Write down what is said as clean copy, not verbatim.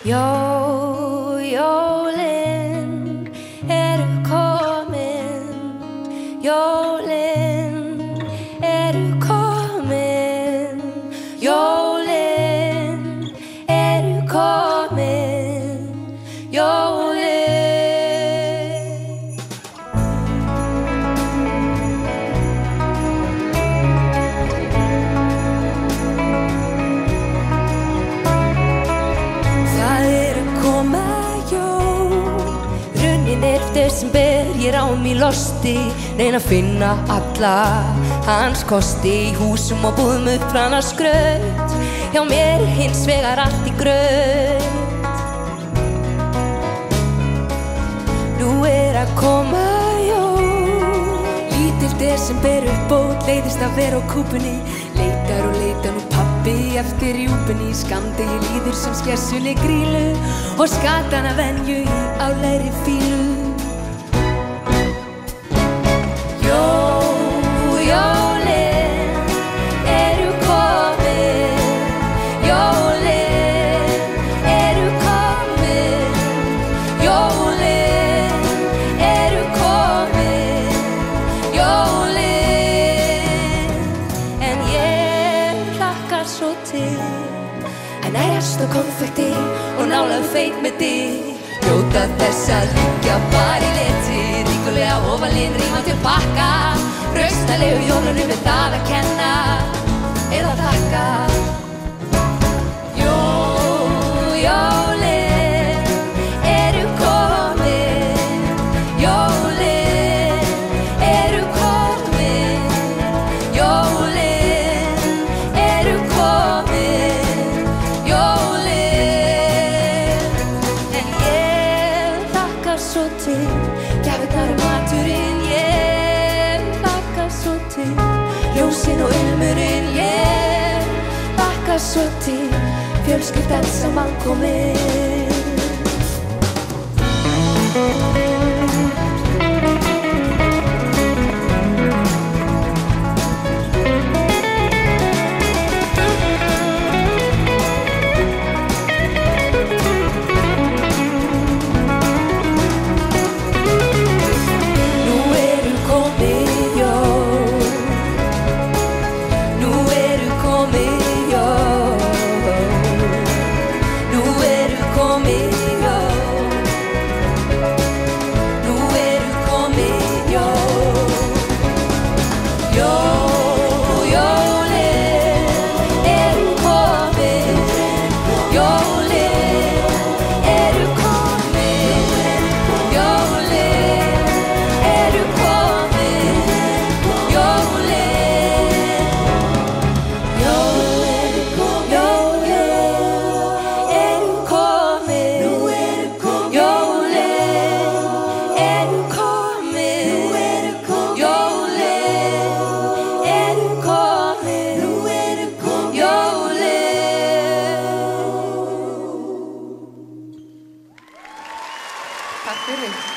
Jólin eru komin, jólin eru komin, jólin eru komin, jólin. Desember, ég rám í losti, reyna að finna alla hans kosti í húsum og búðum upp frana skraut. Hjá mér hins vegar allt í graut. Nú að koma jól. Lítill desember uppbót, leiðist að vera á kúpunni. Leitar og leitar nú pabbi eftir rjúpunni. Skammdegi líður sem skessunni grílu og skatana venju í álegri fílu. En erjast og konfekti og nálega feit með þig. Njóta þess að liggja bara í leti, ríkulega ofalinn ríma til pakka. Rausnalegu jólunum er það að kenna eða þakka. Jólin eru komin, jólin eru komin, jólin eru komin, jólin. En ég hlakka svo til, gjafirnar og maturinn. Ég hlakka svo til, ljósin og ilmurinn. Ég hlakka svo til, fjölskyldan saman komin. Takk fyrir.